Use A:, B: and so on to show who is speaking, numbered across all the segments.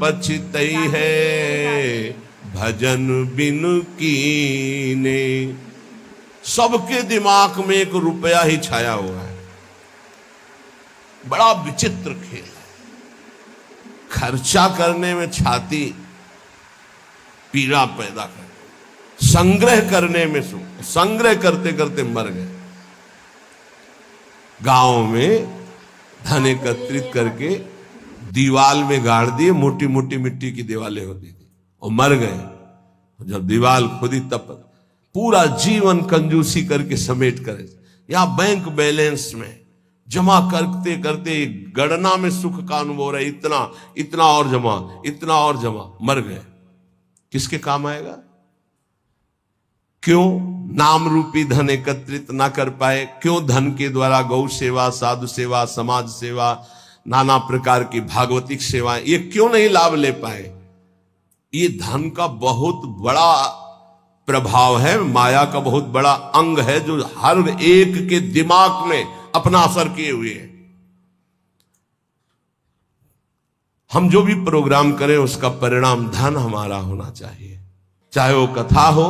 A: पछतई है भजन बिन कीने। सबके दिमाग में एक रुपया ही छाया हुआ है। बड़ा विचित्र खेल है। खर्चा करने में छाती पीड़ा पैदा कर, संग्रह करने में सुख। संग्रह करते करते मर गए। गांव में धन एकत्रित करके दीवाल में गाड़ दिए। मोटी मोटी मिट्टी की दीवालें होती थी और मर गए। जब दीवाल खुदी तब पूरा जीवन कंजूसी करके समेट करे। यहां बैंक बैलेंस में जमा करते करते गणना में सुख का अनुभव है। इतना इतना और जमा, इतना और जमा, मर गए। किसके काम आएगा? क्यों नाम रूपी धन एकत्रित ना कर पाए? क्यों धन के द्वारा गौ सेवा, साधु सेवा, समाज सेवा, नाना प्रकार की भागवतिक सेवाएं ये क्यों नहीं लाभ ले पाए? ये धन का बहुत बड़ा प्रभाव है, माया का बहुत बड़ा अंग है जो हर एक के दिमाग में अपना असर किए हुए है। हम जो भी प्रोग्राम करें उसका परिणाम धन हमारा होना चाहिए। चाहे वो कथा हो,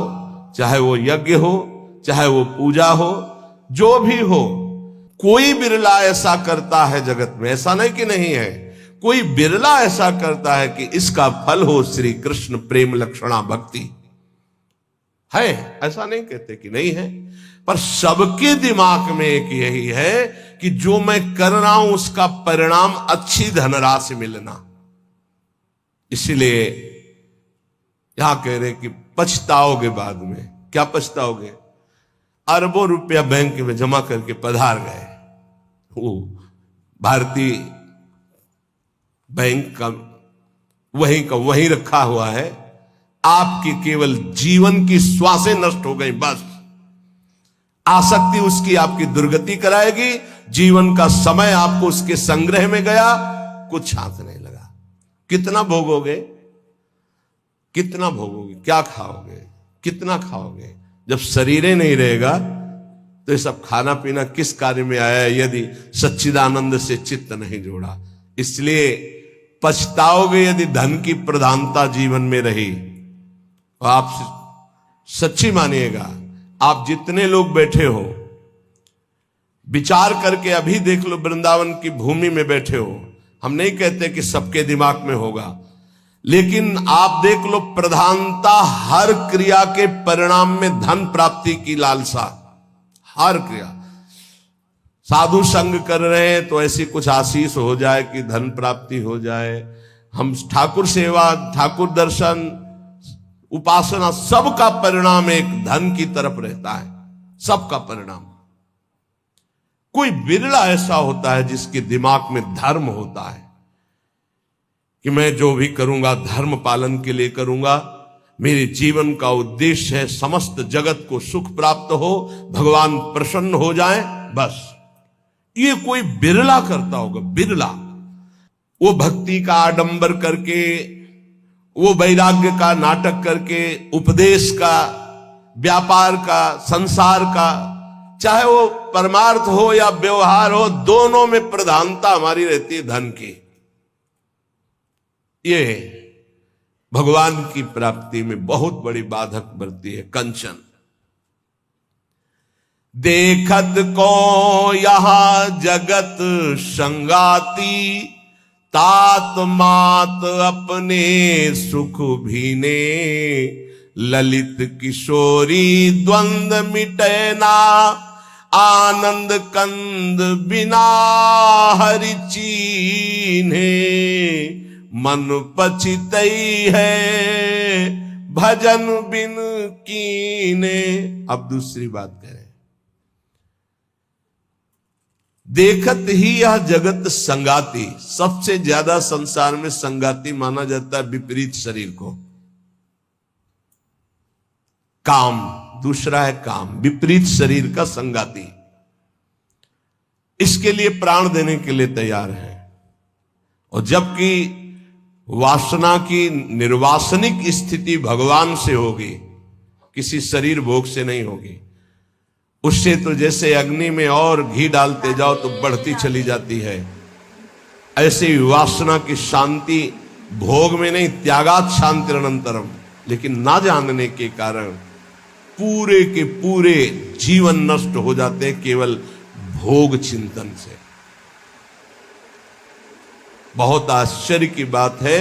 A: चाहे वो यज्ञ हो, चाहे वो पूजा हो, जो भी हो। कोई बिरला ऐसा करता है जगत में, ऐसा नहीं कि नहीं है, कोई बिरला ऐसा करता है कि इसका फल हो श्री कृष्ण प्रेम लक्षणा भक्ति। है, ऐसा नहीं कहते कि नहीं है, पर सबके दिमाग में एक यही है कि जो मैं कर रहा हूं उसका परिणाम अच्छी धनराशि मिलना। इसलिए यहां कह रहे कि पछताओगे बाद में। क्या पछताओगे? अरबों रुपया बैंक में जमा करके पधार गए। वो भारतीय बैंक का वहीं रखा हुआ है। आपकी केवल जीवन की श्वासें नष्ट हो गई, बस। आसक्ति उसकी आपकी दुर्गति कराएगी। जीवन का समय आपको उसके संग्रह में गया, कुछ हाथ नहीं लगा। कितना भोगोगे? कितना भोगोगे? क्या खाओगे? कितना खाओगे? जब शरीर ही नहीं रहेगा तो ये सब खाना पीना किस कार्य में आया है यदि सच्चिदानंद से चित्त नहीं जोड़ा। इसलिए पछताओगे यदि धन की प्रधानता जीवन में रही। आप सच्ची मानिएगा, आप जितने लोग बैठे हो विचार करके अभी देख लो, वृंदावन की भूमि में बैठे हो। हम नहीं कहते कि सबके दिमाग में होगा, लेकिन आप देख लो प्रधानता हर क्रिया के परिणाम में धन प्राप्ति की लालसा। हर क्रिया, साधु संग कर रहे हैं तो ऐसी कुछ आशीष हो जाए कि धन प्राप्ति हो जाए। हम ठाकुर सेवा, ठाकुर दर्शन, उपासना, सबका परिणाम एक धन की तरफ रहता है। सबका परिणाम। कोई बिरला ऐसा होता है जिसके दिमाग में धर्म होता है कि मैं जो भी करूंगा धर्म पालन के लिए करूंगा। मेरे जीवन का उद्देश्य है समस्त जगत को सुख प्राप्त हो, भगवान प्रसन्न हो जाए, बस। ये कोई बिरला करता होगा, बिरला। वो भक्ति का आडंबर करके, वो वैराग्य का नाटक करके, उपदेश का, व्यापार का, संसार का, चाहे वो परमार्थ हो या व्यवहार हो, दोनों में प्रधानता हमारी रहती है धन की। ये भगवान की प्राप्ति में बहुत बड़ी बाधक बनती है। कंचन देखत को यहां जगत संगाती, तात मात अपने सुख भीने, ललित किशोरी द्वंद मिटे ना, आनंद कंद बिना हरि चीन्हे, मन पछितई है भजन बिन कीने। अब दूसरी बात करें, देखत ही यह जगत संगाती। सबसे ज्यादा संसार में संगाती माना जाता है विपरीत शरीर को। काम, दूसरा है काम, विपरीत शरीर का संगाती। इसके लिए प्राण देने के लिए तैयार है। और जबकि वासना की निर्वासनिक स्थिति भगवान से होगी, किसी शरीर भोग से नहीं होगी। उससे तो जैसे अग्नि में और घी डालते जाओ तो बढ़ती चली जाती है, ऐसे ही वासना की शांति भोग में नहीं, त्यागात शांतिरनंतरम, लेकिन ना जानने के कारण पूरे के पूरे जीवन नष्ट हो जाते हैं केवल भोग चिंतन से। बहुत आश्चर्य की बात है,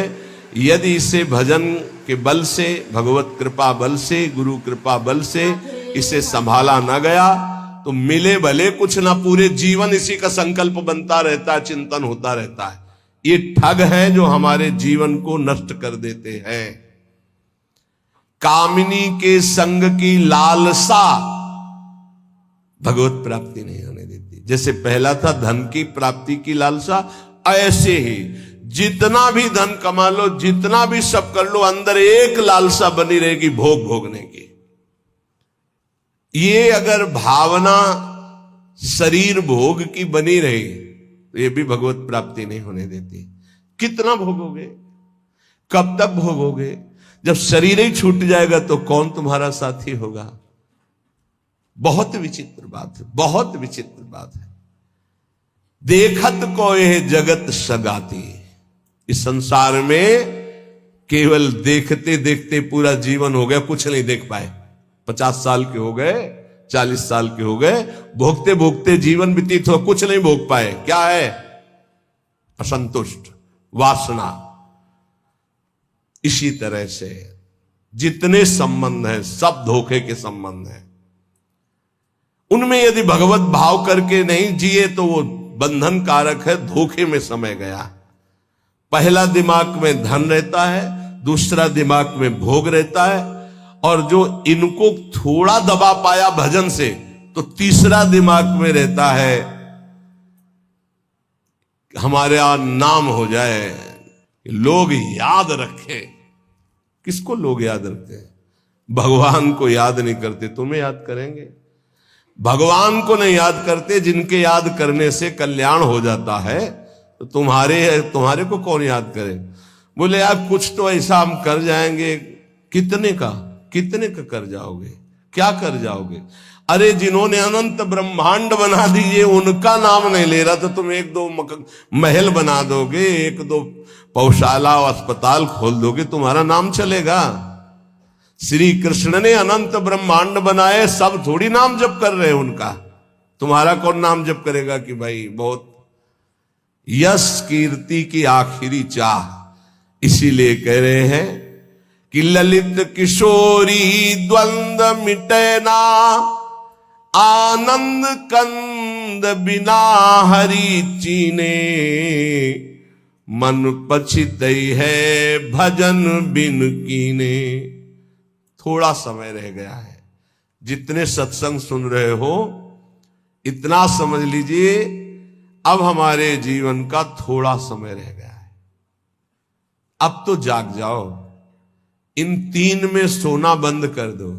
A: यदि इसे भजन के बल से, भगवत कृपा बल से, गुरु कृपा बल से इसे संभाला न गया तो मिले भले कुछ ना, पूरे जीवन इसी का संकल्प बनता रहता है, चिंतन होता रहता है। ये ठग हैं जो हमारे जीवन को नष्ट कर देते हैं। कामिनी के संग की लालसा भगवत प्राप्ति नहीं होने देती। जैसे पहला था धन की प्राप्ति की लालसा, ऐसे ही जितना भी धन कमा लो, जितना भी सब कर लो, अंदर एक लालसा बनी रहेगी भोग भोगने की। ये अगर भावना शरीर भोग की बनी रही तो ये भी भगवत प्राप्ति नहीं होने देती। कितना भोगोगे, कब तक भोगोगे? जब शरीर ही छूट जाएगा तो कौन तुम्हारा साथी होगा? बहुत विचित्र बात है, बहुत विचित्र बात है। देखत को यह जगत सगाती, इस संसार में केवल देखते देखते पूरा जीवन हो गया, कुछ नहीं देख पाए। 50 साल के हो गए, 40 साल के हो गए, भोगते भोगते जीवन व्यतीत हो, कुछ नहीं भोग पाए। क्या है? असंतुष्ट, वासना। इसी तरह से जितने संबंध हैं सब धोखे के संबंध हैं। उनमें यदि भगवत भाव करके नहीं जिए तो वो बंधन कारक है, धोखे में समय गया। पहला दिमाग में धन रहता है, दूसरा दिमाग में भोग रहता है, और जो इनको थोड़ा दबा पाया भजन से तो तीसरा दिमाग में रहता है हमारे यहां नाम हो जाए, लोग याद रखें। किसको लोग याद रखते हैं? भगवान को याद नहीं करते, तुम्हें याद करेंगे। भगवान को नहीं याद करते, जिनके याद करने से कल्याण हो जाता है, तो तुम्हारे को कौन याद करे? बोले यार कुछ तो ऐसा हम कर जाएंगे। कितने का कर जाओगे? क्या कर जाओगे? अरे जिन्होंने अनंत ब्रह्मांड बना दिए उनका नाम नहीं ले रहा, तो तुम एक दो महल बना दोगे, एक दो पौशाला और अस्पताल खोल दोगे, तुम्हारा नाम चलेगा? श्री कृष्ण ने अनंत ब्रह्मांड बनाए, सब थोड़ी नाम जप कर रहे हैं उनका। तुम्हारा कौन नाम जप करेगा कि भाई बहुत यश कीर्ति की आखिरी चाह। इसीलिए कह रहे हैं कि ललित किशोरी द्वंद्व मिटे ना, आनंद कंद बिना हरि चीने, मन पछितई है भजन बिन कीने। थोड़ा समय रह गया है। जितने सत्संग सुन रहे हो इतना समझ लीजिए, अब हमारे जीवन का थोड़ा समय रह गया है। अब तो जाग जाओ, इन 3 में सोना बंद कर दो।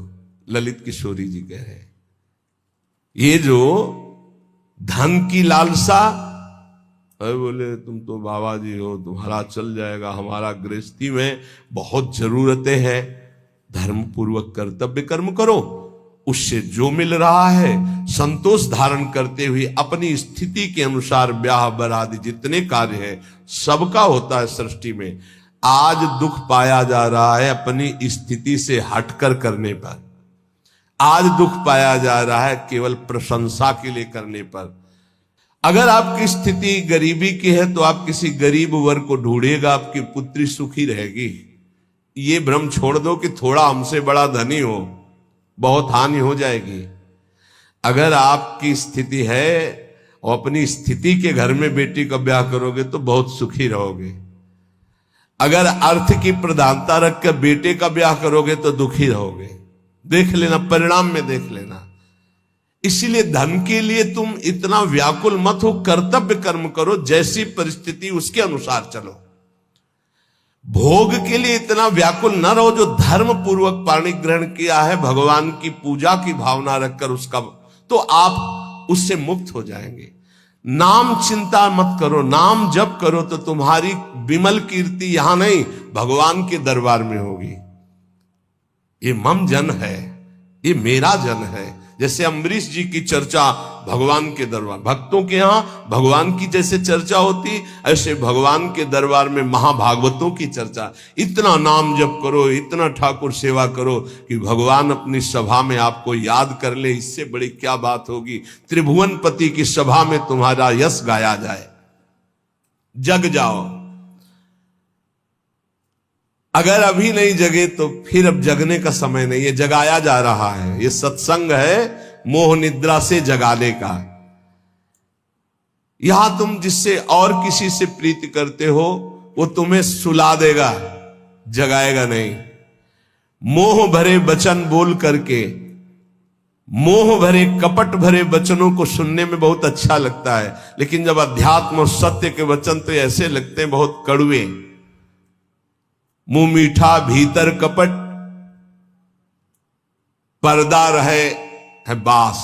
A: ललित किशोरी जी कह रहे, ये जो धन की लालसा, अरे बोले तुम तो बाबा जी हो, तुम्हारा चल जाएगा, हमारा गृहस्थी में बहुत जरूरतें हैं, धर्म पूर्वक कर्तव्य कर्म करो, उससे जो मिल रहा है संतोष धारण करते हुए अपनी स्थिति के अनुसार ब्याह बरादी जितने कार्य हैं सबका होता है सृष्टि में। आज दुख पाया जा रहा है अपनी स्थिति से हटकर करने पर। आज दुख पाया जा रहा है केवल प्रशंसा के लिए करने पर। अगर आपकी स्थिति गरीबी की है तो आप किसी गरीब वर्ग को ढूंढिएगा, आपकी पुत्री सुखी रहेगी। ये भ्रम छोड़ दो कि थोड़ा हमसे बड़ा धनी हो, बहुत हानि हो जाएगी। अगर आपकी स्थिति है और अपनी स्थिति के घर में बेटी का ब्याह करोगे तो बहुत सुखी रहोगे। अगर अर्थ की प्रधानता रखकर बेटे का ब्याह करोगे तो दुखी रहोगे। देख लेना, परिणाम में देख लेना। इसीलिए धन के लिए तुम इतना व्याकुल मत हो, कर्तव्य कर्म करो, जैसी परिस्थिति उसके अनुसार चलो। भोग के लिए इतना व्याकुल न रहो। जो धर्म पूर्वक पाणी ग्रहण किया है, भगवान की पूजा की भावना रखकर उसका, तो आप उससे मुक्त हो जाएंगे। नाम चिंता मत करो, नाम जप करो तो तुम्हारी विमल कीर्ति यहां नहीं भगवान के दरबार में होगी। ये मम जन है, ये मेरा जन है। जैसे अम्बरीश जी की चर्चा भगवान के दरबार, भक्तों के यहां भगवान की जैसे चर्चा होती, ऐसे भगवान के दरबार में महाभागवतों की चर्चा। इतना नाम जप करो, इतना ठाकुर सेवा करो कि भगवान अपनी सभा में आपको याद कर ले। इससे बड़ी क्या बात होगी। त्रिभुवनपति की सभा में तुम्हारा यश गाया जाए। जग जाओ। अगर अभी नहीं जगे तो फिर अब जगने का समय नहीं है, जगाया जा रहा है। ये सत्संग है मोह निद्रा से जगाने का। यहां तुम जिससे और किसी से प्रीति करते हो वो तुम्हें सुला देगा, जगाएगा नहीं। मोह भरे वचन बोल करके, मोह भरे कपट भरे वचनों को सुनने में बहुत अच्छा लगता है, लेकिन जब अध्यात्म और सत्य के वचन तो ऐसे लगते हैं बहुत कड़वे। मुंह मीठा भीतर कपट, पर्दा रहे है बास।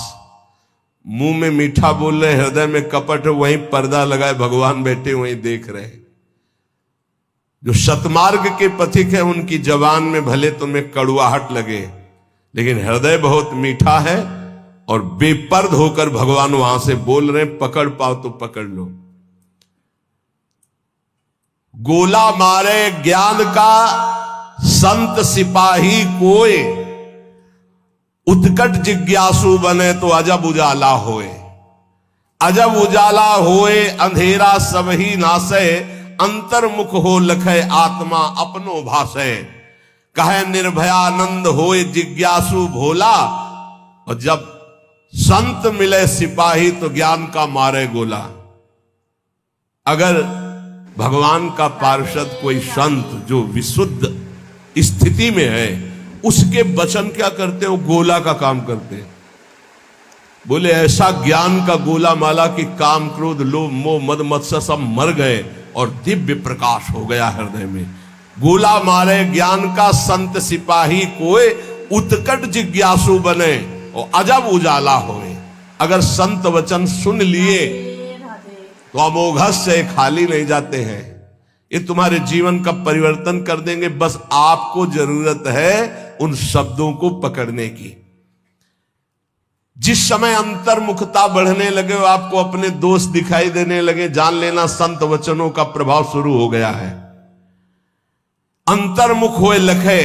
A: मुंह में मीठा बोल रहे, हृदय में कपट है, वहीं पर्दा लगाए भगवान बैठे वहीं देख रहे। जो सतमार्ग के पथिक है उनकी जबान में भले तुम्हें कड़वाहट लगे, लेकिन हृदय बहुत मीठा है और बेपर्द होकर भगवान वहां से बोल रहे। पकड़ पाओ तो पकड़ लो। गोला मारे ज्ञान का संत सिपाही कोय, उत्कट जिज्ञासु बने तो अजब उजाला होए। अजब उजाला होए अंधेरा सब ही नासे, अंतर्मुख हो लखे आत्मा अपनो भाषे। कहे निर्भयानंद होए जिज्ञासु भोला, और जब संत मिले सिपाही तो ज्ञान का मारे गोला। अगर भगवान का पार्षद कोई संत जो विशुद्ध स्थिति में है, उसके वचन क्या करते हो, गोला का काम करते हैं। बोले ऐसा ज्ञान का गोला माला कि काम क्रोध लोभ मोह मद मत्सर सब मर गए और दिव्य प्रकाश हो गया हृदय में। गोला मारे ज्ञान का संत सिपाही कोई, उत्कट जिज्ञासु बने और अजब उजाला होए। अगर संत वचन सुन लिए तो अमोघस से खाली नहीं जाते हैं। ये तुम्हारे जीवन का परिवर्तन कर देंगे। बस आपको जरूरत है उन शब्दों को पकड़ने की। जिस समय अंतर्मुखता बढ़ने लगे, आपको अपने दोष दिखाई देने लगे, जान लेना संत वचनों का प्रभाव शुरू हो गया है। अंतर्मुख हुए लखे,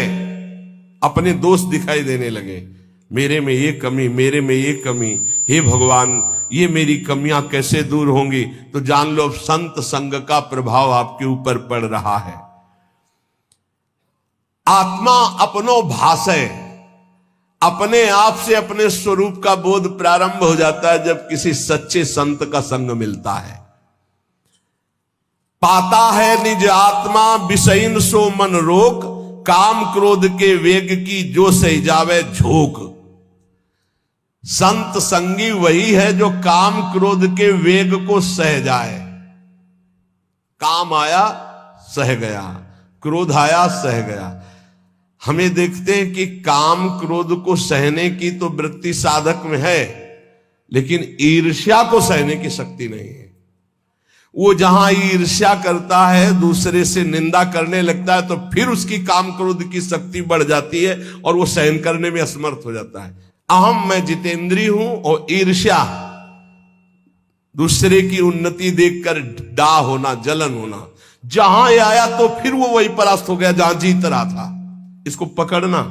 A: अपने दोष दिखाई देने लगे। मेरे में ये कमी, मेरे में ये कमी, हे भगवान ये मेरी कमियां कैसे दूर होंगी। तो जान लो संत संग का प्रभाव आपके ऊपर पड़ रहा है। आत्मा अपनो भाषे, अपने आप से अपने स्वरूप का बोध प्रारंभ हो जाता है जब किसी सच्चे संत का संग मिलता है। पाता है निज आत्मा विषयीन सो मन रोक, काम क्रोध के वेग की जो सही जावे झोंक। संत संगी वही है जो काम क्रोध के वेग को सह जाए। काम आया सह गया, क्रोध आया सह गया। हमें देखते हैं कि काम क्रोध को सहने की तो वृत्ति साधक में है, लेकिन ईर्ष्या को सहने की शक्ति नहीं है। वो जहां ईर्ष्या करता है, दूसरे से निंदा करने लगता है, तो फिर उसकी काम क्रोध की शक्ति बढ़ जाती है और वो सहन करने में असमर्थ हो जाता है। अहम मैं जितेंद्री हूं और ईर्ष्या दूसरे की उन्नति देखकर डा होना, जलन होना, जहां ये आया तो फिर वो वही परास्त हो गया जहां जीत रहा था। इसको पकड़ना।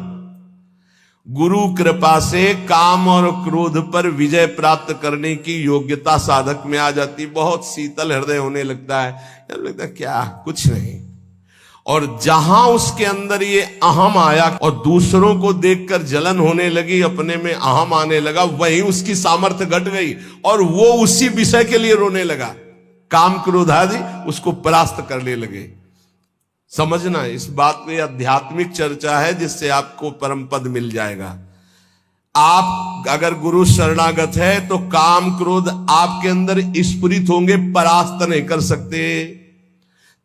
A: गुरु कृपा से काम और क्रोध पर विजय प्राप्त करने की योग्यता साधक में आ जाती। बहुत शीतल हृदय होने लगता है, यार लगता है क्या कुछ नहीं। और जहां उसके अंदर ये अहम आया और दूसरों को देखकर जलन होने लगी, अपने में अहम आने लगा, वहीं उसकी सामर्थ्य घट गई और वो उसी विषय के लिए रोने लगा। काम क्रोध आदि उसको परास्त करने लगे। समझना, इस बात में आध्यात्मिक चर्चा है जिससे आपको परम पद मिल जाएगा। आप अगर गुरु शरणागत है तो काम क्रोध आपके अंदर स्फुरित होंगे, परास्त नहीं कर सकते।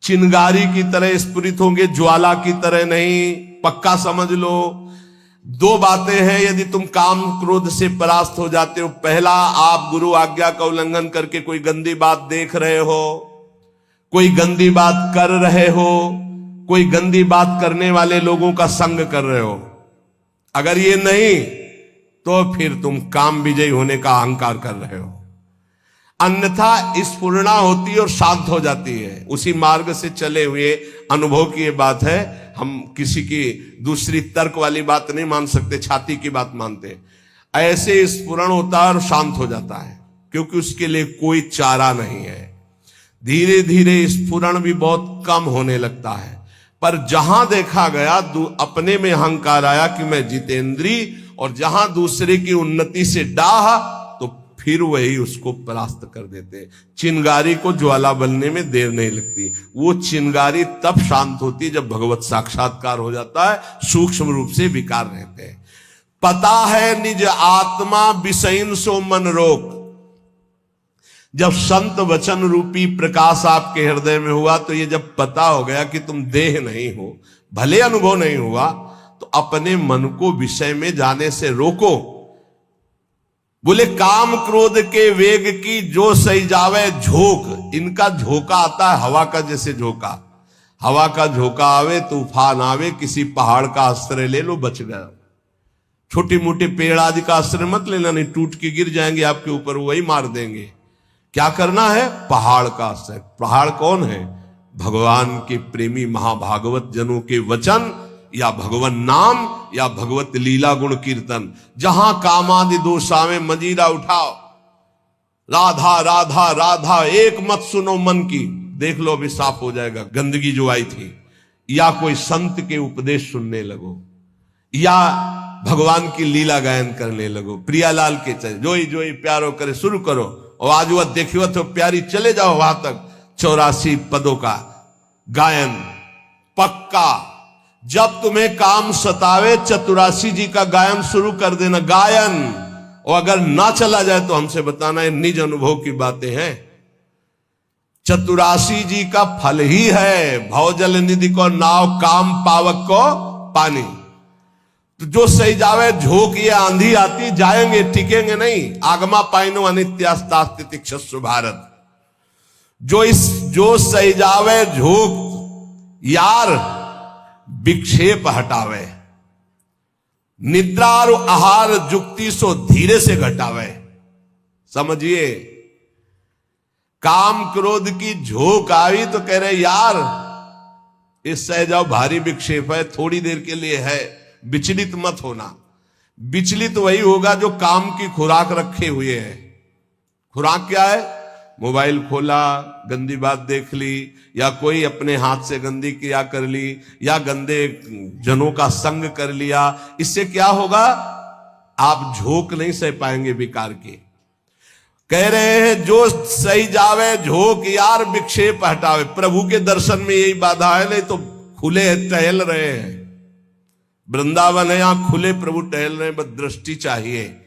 A: चिंगारी की तरह स्फुरित होंगे, ज्वाला की तरह नहीं। पक्का समझ लो। दो बातें हैं यदि तुम काम क्रोध से परास्त हो जाते हो। पहला, आप गुरु आज्ञा का उल्लंघन करके कोई गंदी बात देख रहे हो, कोई गंदी बात कर रहे हो, कोई गंदी बात करने वाले लोगों का संग कर रहे हो। अगर ये नहीं तो फिर तुम काम विजयी होने का अहंकार कर रहे हो। अन्यथा स्फुरणा होती है और शांत हो जाती है। उसी मार्ग से चले हुए अनुभव की ये बात है। हम किसी की दूसरी तर्क वाली बात नहीं मान सकते, छाती की बात मानते। ऐसे स्फुरण होता है और शांत हो जाता है, क्योंकि उसके लिए कोई चारा नहीं है। धीरे धीरे स्फुरण भी बहुत कम होने लगता है। पर जहां देखा गया अपने में अहंकार आया कि मैं जितेंद्री, और जहां दूसरे की उन्नति से डाह, तो फिर वही उसको परास्त कर देते। चिंगारी को ज्वाला बनने में देर नहीं लगती। वो चिंगारी तब शांत होती है जब भगवत साक्षात्कार हो जाता है, सूक्ष्म रूप से विकार रहते हैं। पता है निज आत्मा विषयन सो मन रोक। जब संत वचन रूपी प्रकाश आपके हृदय में हुआ, तो ये जब पता हो गया कि तुम देह नहीं हो, भले अनुभव नहीं हुआ, तो अपने मन को विषय में जाने से रोको। बोले काम क्रोध के वेग की जो सही जावे झोंक। इनका झोंका आता है हवा का, जैसे झोंका। हवा का झोंका आवे, तूफान आवे, किसी पहाड़ का आश्रय ले लो, बच गया। छोटे मोटे पेड़ आदि का आश्रय मत लेना, नहीं टूट के गिर जाएंगे आपके ऊपर, वही मार देंगे। क्या करना है? पहाड़ का आश्रय। पहाड़ कौन है? भगवान के प्रेमी महाभागवत जनों के वचन, या भगवान नाम, या भगवत लीला गुण कीर्तन। जहां कामादि दोष आवे मजीरा उठाओ, राधा राधा राधा एक मत सुनो मन की। देख लो अभी साफ हो जाएगा गंदगी जो आई थी। या कोई संत के उपदेश सुनने लगो, या भगवान की लीला गायन करने लगो। प्रियालाल के चले जोई जोई प्यारो करे शुरू करो, और आज वह देखियो तो प्यारी, चले जाओ वहां तक। 84 पदों का गायन पक्का। जब तुम्हें काम सतावे, चतुरासी जी का गायन शुरू कर देना, गायन। और अगर ना चला जाए तो हमसे बताना, ये निज अनुभव की बातें हैं। चतुरासी जी का फल ही है भवजल निधि को नाव, काम पावक को पानी। तो जो सही जावे झोंक, ये आंधी आती, जाएंगे टिकेंगे नहीं। आगमा पाइनो अनित्यास्तास्तितिक्षस्व भारत। जो सही जावे झोंक, यार विक्षेप हटावे। निद्रा और आहार जुक्ति सो धीरे से घटावे। समझिए, काम क्रोध की झोंक आई तो कह रहे यार इस सह जाओ, भारी विक्षेप है, थोड़ी देर के लिए है, विचलित मत होना। विचलित वही होगा जो काम की खुराक रखे हुए है। खुराक क्या है? मोबाइल खोला, गंदी बात देख ली, या कोई अपने हाथ से गंदी क्रिया कर ली, या गंदे जनों का संग कर लिया। इससे क्या होगा? आप झोंक नहीं सह पाएंगे विकार की। कह रहे हैं जो सही जावे झोंक, यार विक्षेप हटावे। प्रभु के दर्शन में यही बाधा है, नहीं तो खुले टहल रहे हैं। वृंदावन है, यहां खुले प्रभु टहल रहे हैं, बस दृष्टि चाहिए।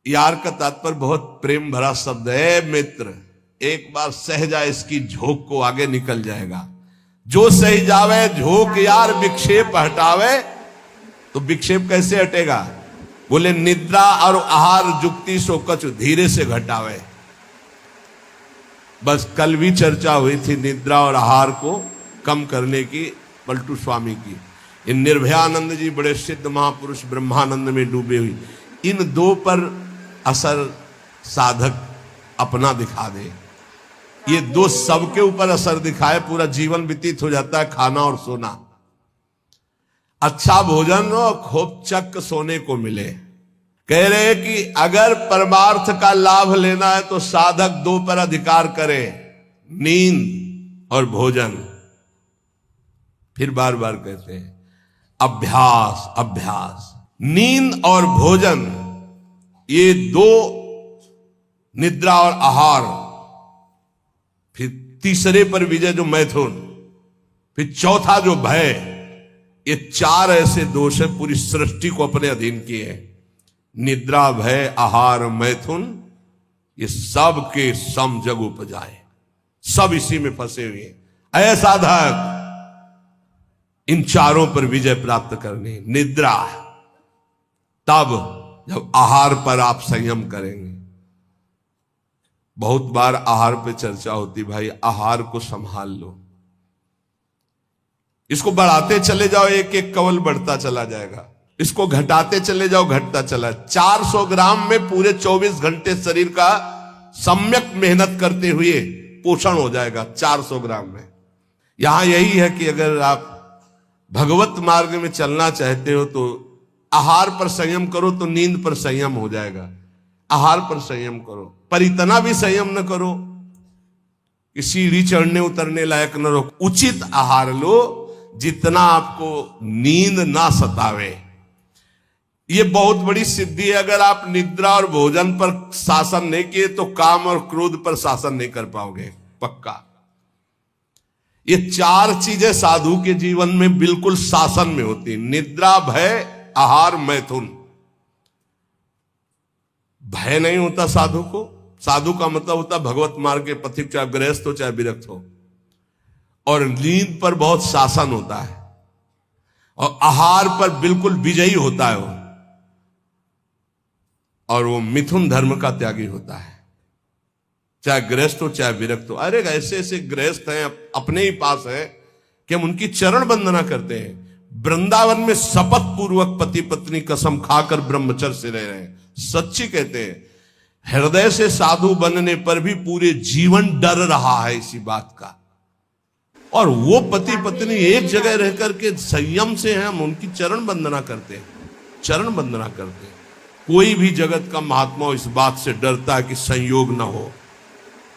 A: यार का तात्पर्य बहुत प्रेम भरा शब्द है। मित्र एक बार सह जाए इसकी झोंक को, आगे निकल जाएगा। जो सही जावे झोंक, यार विक्षेप हटावे। तो विक्षेप कैसे हटेगा? बोले निद्रा और आहार जुक्ति सो कछु धीरे से घटावे। बस कल भी चर्चा हुई थी निद्रा और आहार को कम करने की, पलटू स्वामी की। इन निर्भयानंद जी बड़े सिद्ध महापुरुष ब्रह्मानंद में डूबे हुए, इन दो पर असर साधक अपना दिखा दे। ये दो सबके ऊपर असर दिखाए, पूरा जीवन व्यतीत हो जाता है खाना और सोना। अच्छा भोजन और खूब चक सोने को मिले। कह रहे कि अगर परमार्थ का लाभ लेना है तो साधक दो पर अधिकार करे, नींद और भोजन। फिर बार बार कहते हैं अभ्यास अभ्यास। नींद और भोजन, ये दो, निद्रा और आहार। फिर तीसरे पर विजय जो मैथुन, फिर चौथा जो भय। ये चार ऐसे दोष है पूरी सृष्टि को अपने अधीन किए। निद्रा, भय, आहार, मैथुन, ये सब के सम जग उपजाए, सब इसी में फंसे हुए। ऐसा साधक इन चारों पर विजय प्राप्त करनी। निद्रा तब जब आहार पर आप संयम करेंगे। बहुत बार आहार पे चर्चा होती, भाई आहार को संभाल लो, इसको बढ़ाते चले जाओ, एक एक कवल बढ़ता चला जाएगा। इसको घटाते चले जाओ, घटता चला। 400 ग्राम में पूरे 24 घंटे शरीर का सम्यक मेहनत करते हुए पोषण हो जाएगा 400 ग्राम में। यहां यही है कि अगर आप भगवत मार्ग में चलना चाहते हो तो आहार पर संयम करो तो नींद पर संयम हो जाएगा। आहार पर संयम करो, पर इतना भी संयम न करो कि सीढ़ी चढ़ने उतरने लायक न रहो। उचित आहार लो जितना आपको नींद ना सतावे। ये बहुत बड़ी सिद्धि है। अगर आप निद्रा और भोजन पर शासन नहीं किए तो काम और क्रोध पर शासन नहीं कर पाओगे, पक्का। ये 4 चीजें साधु के जीवन में बिल्कुल शासन में होती। निद्रा, भय, आहार, मैथुन। भय नहीं होता साधु को। साधु का मतलब होता भगवत मार्ग के पथिक, चाहे गृहस्थ हो चाहे विरक्त हो। और नींद पर बहुत शासन होता है और आहार पर बिल्कुल विजयी होता है वो। और वो मिथुन धर्म का त्यागी होता है, चाहे गृहस्थ हो चाहे विरक्त हो। अरे ऐसे ऐसे गृहस्थ हैं अपने ही पास है कि हम उनकी चरण वंदना करते हैं। वृंदावन में शपथ पूर्वक पति पत्नी कसम खाकर ब्रह्मचर्य से रह रहे हैं। सच्ची कहते हैं, हृदय से साधु बनने पर भी पूरे जीवन डर रहा है इसी बात का। और वो पति पत्नी एक जगह रह करके संयम से हैं, हम उनकी चरण वंदना करते हैं, चरण वंदना करते हैं। कोई भी जगत का महात्मा इस बात से डरता है कि संयोग ना हो।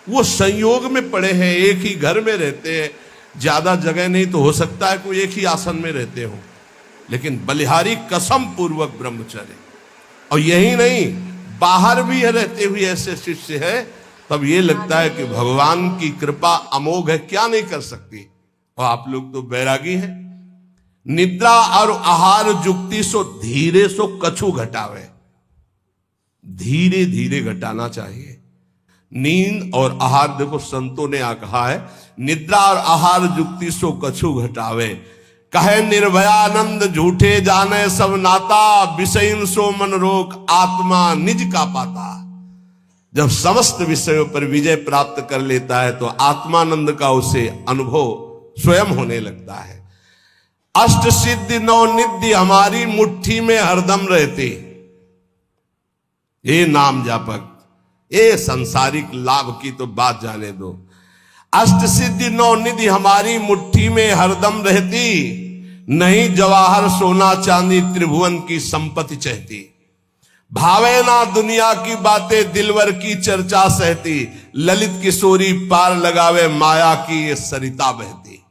A: वो संयोग में पड़े हैं, एक ही घर में रहते हैं, ज्यादा जगह नहीं तो हो सकता है कोई एक ही आसन में रहते हो, लेकिन बलिहारी कसम पूर्वक ब्रह्मचर्य। और यही नहीं, बाहर भी रहते हुए ऐसे शिष्य है, तब ये लगता है कि भगवान की कृपा अमोघ है, क्या नहीं कर सकती। और आप लोग तो बैरागी हैं। निद्रा और आहार जुक्ति सो धीरे सो कछु घटावे। धीरे धीरे घटाना चाहिए। नींद और आहार, देखो संतों ने कहा है, निद्रा और आहार जुक्ति सो कछु घटावे। कहे निर्भयानंद झूठे जाने सब नाता, विषयन सो मन रोक आत्मा निज का पाता। जब समस्त विषयों पर विजय प्राप्त कर लेता है तो आत्मानंद का उसे अनुभव स्वयं होने लगता है। अष्ट सिद्धि नौ निधि हमारी मुट्ठी में हरदम रहते। ये नाम जापक, ये सांसारिक लाभ की तो बात जाने दो। अष्ट सिद्धि नौ निधि हमारी मुट्ठी में हरदम रहती, नहीं जवाहर सोना चांदी त्रिभुवन की संपत्ति चाहती। भावे ना दुनिया की बातें दिलवर की चर्चा सहती, ललित किशोरी पार लगावे माया की ये सरिता बहती।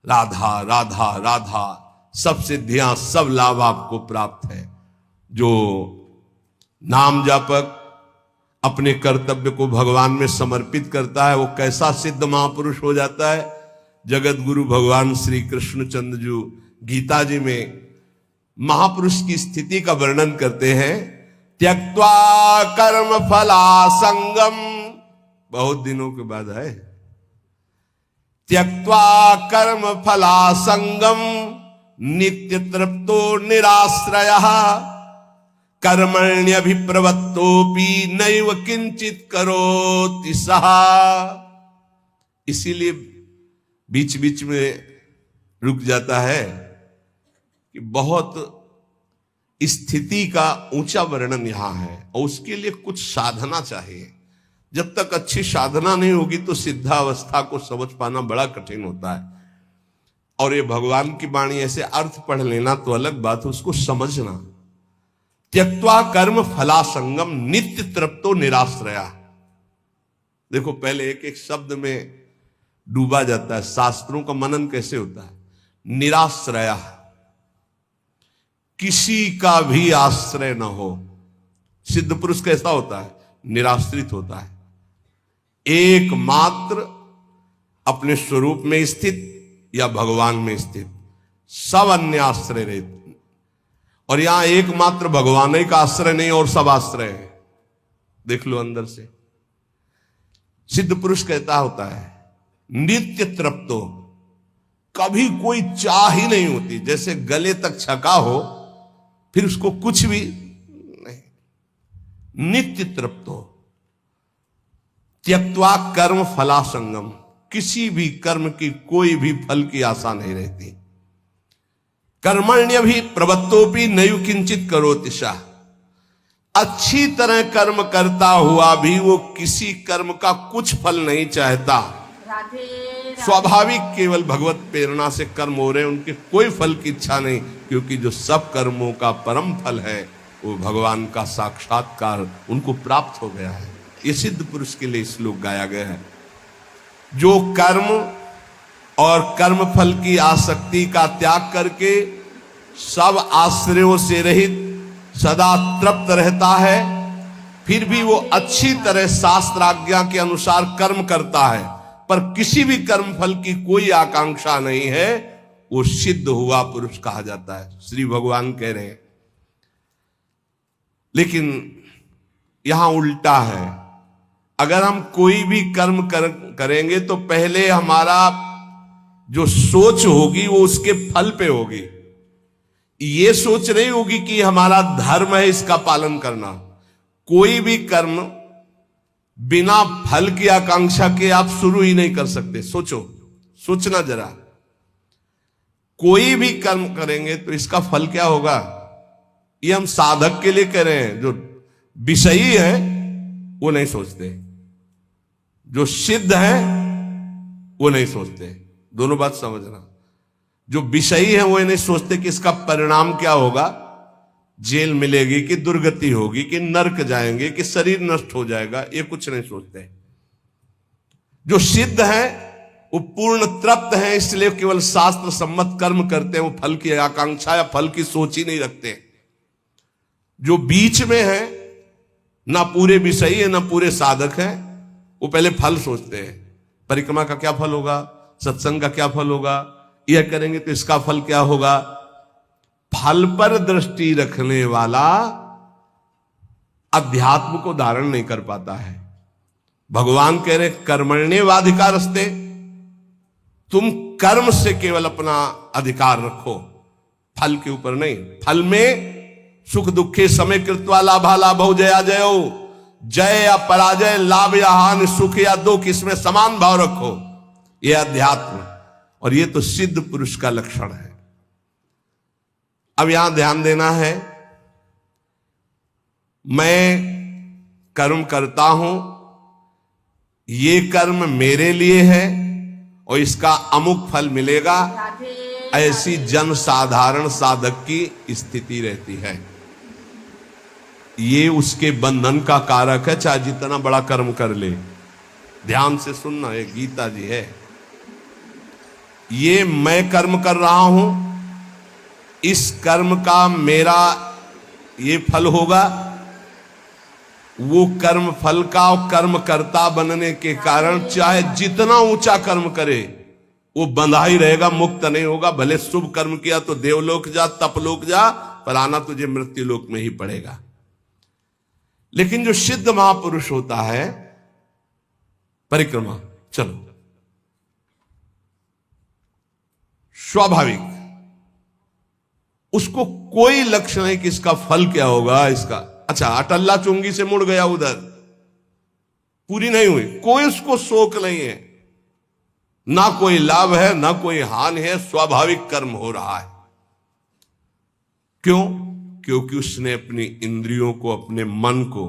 A: राधा राधा राधा, सब सिद्धियां सब लाभ आपको प्राप्त है। जो नाम जापक अपने कर्तव्य को भगवान में समर्पित करता है वो कैसा सिद्ध महापुरुष हो जाता है। जगत गुरु भगवान श्री कृष्णचंद्र जी गीता जी में महापुरुष की स्थिति का वर्णन करते हैं। त्यक्त्वा कर्म फलासंगम, बहुत दिनों के बाद है, त्यक्त्वा कर्म फलासंगम नित्य तृप्तो निराश्रयः, कर्मण्यभिप्रवृत्तोपि नैव किंचित करोति सः। इसीलिए बीच बीच में रुक जाता है कि बहुत स्थिति का ऊंचा वर्णन यहां है और उसके लिए कुछ साधना चाहिए। जब तक अच्छी साधना नहीं होगी तो सिद्धावस्था को समझ पाना बड़ा कठिन होता है। और ये भगवान की वाणी ऐसे अर्थ पढ़ लेना तो अलग बात है, उसको समझना। त्यक्त्वा कर्म फलासंगम नित्य तृप्तो निराश्रया। देखो पहले एक एक शब्द में डूबा जाता है। शास्त्रों का मनन कैसे होता है? निराश्रया, किसी का भी आश्रय ना हो। सिद्ध पुरुष कैसा होता है? निराश्रित होता है, एकमात्र अपने स्वरूप में स्थित या भगवान में स्थित, सब अन्य आश्रय रहते। और यहां एकमात्र भगवान ही का आश्रय नहीं और सब आश्रय है। देख लो अंदर से। सिद्ध पुरुष कहता होता है नित्य तृप्तो, कभी कोई चाह ही नहीं होती। जैसे गले तक छका हो फिर उसको कुछ भी नहीं। नित्य तृप्तो, त्यक्त्वा कर्म फलासंगम, किसी भी कर्म की कोई भी फल की आशा नहीं रहती। कर्मण्य भी प्रवत्तोपि नयु किंचित करोति सः। अच्छी तरह कर्म करता हुआ भी वो किसी कर्म का कुछ फल नहीं चाहता। स्वाभाविक केवल भगवत प्रेरणा से कर्म हो रहे हैं, उनके कोई फल की इच्छा नहीं, क्योंकि जो सब कर्मों का परम फल है वो भगवान का साक्षात्कार उनको प्राप्त हो गया है। ये सिद्ध पुरुष के लिए श्लोक गाया गया है। जो कर्म और कर्म फल की आसक्ति का त्याग करके सब आश्रयों से रहित सदा तृप्त रहता है, फिर भी वो अच्छी तरह शास्त्र आज्ञा के अनुसार कर्म करता है, पर किसी भी कर्म फल की कोई आकांक्षा नहीं है, वो सिद्ध हुआ पुरुष कहा जाता है। श्री भगवान कह रहे हैं। लेकिन यहां उल्टा है। अगर हम कोई भी कर्म करेंगे तो पहले हमारा जो सोच होगी वो उसके फल पे होगी। ये सोच नहीं होगी कि हमारा धर्म है इसका पालन करना। कोई भी कर्म बिना फल की आकांक्षा के आप शुरू ही नहीं कर सकते। सोचना जरा, कोई भी कर्म करेंगे तो इसका फल क्या होगा, ये हम साधक के लिए कह रहे हैं। जो विषयी है वो नहीं सोचते, जो सिद्ध है वो नहीं सोचते। दोनों बात समझना। जो विषयी है वो नहीं सोचते कि इसका परिणाम क्या होगा, जेल मिलेगी कि दुर्गति होगी कि नरक जाएंगे कि शरीर नष्ट हो जाएगा, ये कुछ नहीं सोचते। जो सिद्ध है वो पूर्ण तृप्त है, इसलिए केवल शास्त्र सम्मत कर्म करते हैं। वो फल की आकांक्षा या फल की सोच ही नहीं रखते। जो बीच में है, ना पूरे विषयी है ना पूरे साधक है, वो पहले फल सोचते हैं। परिक्रमा का क्या फल होगा, सत्संग का क्या फल होगा, यह करेंगे तो इसका फल क्या होगा। फल पर दृष्टि रखने वाला अध्यात्म को धारण नहीं कर पाता है। भगवान कह रहे कर्मण्येवाधिकारस्ते, तुम कर्म से केवल अपना अधिकार रखो, फल के ऊपर नहीं। फल में सुख दुखे समय कृत्वा लाभा लाभो जया जयो, जय या पराजय, लाभ या हानि, सुख या दुख, इसमें समान भाव रखो। यह अध्यात्म, और यह तो सिद्ध पुरुष का लक्षण है। अब यहां ध्यान देना है, मैं कर्म करता हूं, ये कर्म मेरे लिए है और इसका अमुक फल मिलेगा, ऐसी जन साधारण साधक की स्थिति रहती है। ये उसके बंधन का कारक है, चाहे जितना बड़ा कर्म कर ले। ध्यान से सुनना, ये गीता जी है। ये मैं कर्म कर रहा हूं, इस कर्म का मेरा ये फल होगा। वो कर्म फल का और कर्म कर्ता बनने के कारण चाहे जितना ऊंचा कर्म करे वो बंधा ही रहेगा, मुक्त नहीं होगा। भले शुभ कर्म किया तो देवलोक जा, तपलोक जा, पर आना तुझे मृत्यु लोक में ही पड़ेगा। लेकिन जो सिद्ध महापुरुष होता है, परिक्रमा चलो, स्वाभाविक उसको कोई लक्ष्य नहीं कि इसका फल क्या होगा। इसका अच्छा अटल्ला चुंगी से मुड़ गया, उधर पूरी नहीं हुई, कोई उसको शोक नहीं है, ना कोई लाभ है ना कोई हानि है, स्वाभाविक कर्म हो रहा है। क्यों? क्योंकि उसने अपनी इंद्रियों को, अपने मन को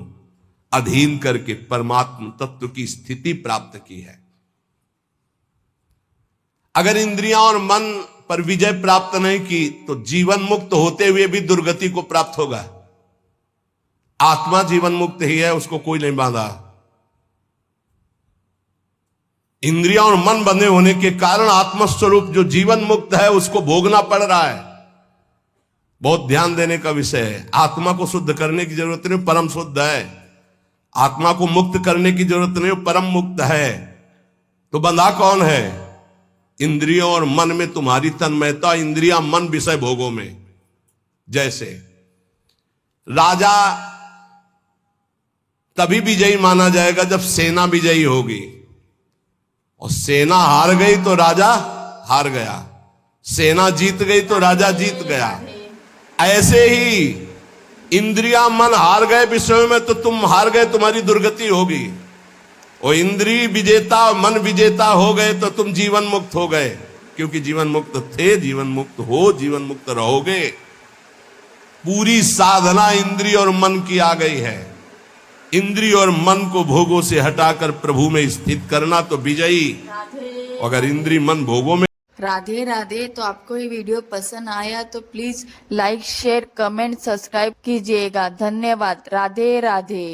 A: अधीन करके परमात्म तत्व की स्थिति प्राप्त की है। अगर इंद्रियां और मन पर विजय प्राप्त नहीं की तो जीवन मुक्त होते हुए भी दुर्गति को प्राप्त होगा। आत्मा जीवन मुक्त ही है, उसको कोई नहीं बांधा। इंद्रियां और मन बंधे होने के कारण आत्मस्वरूप जो जीवन मुक्त है उसको भोगना पड़ रहा है। बहुत ध्यान देने का विषय है। आत्मा को शुद्ध करने की जरूरत नहीं, परम शुद्ध है। आत्मा को मुक्त करने की जरूरत नहीं, परम मुक्त है। तो बंधा कौन है? इंद्रियों और मन में तुम्हारी तन्मयता, इंद्रियां मन विषय भोगों में। जैसे राजा तभी विजयी माना जाएगा जब सेना विजयी होगी, और सेना हार गई तो राजा हार गया, सेना जीत गई तो राजा जीत गया। ऐसे ही इंद्रियां मन हार गए विषयों में तो तुम हार गए, तुम्हारी दुर्गति होगी। और इंद्रिय विजेता मन विजेता हो गए तो तुम जीवन मुक्त हो गए। क्योंकि जीवन मुक्त थे, जीवन मुक्त हो, जीवन मुक्त रहोगे। पूरी साधना इंद्रिय और मन की आ गई है। इंद्रिय और मन को भोगों से हटाकर प्रभु में स्थित करना तो विजयी। अगर इंद्रिय मन भोगों में।
B: राधे राधे। तो आपको ये वीडियो पसंद आया तो please like share comment subscribe कीजिएगा। धन्यवाद। राधे राधे।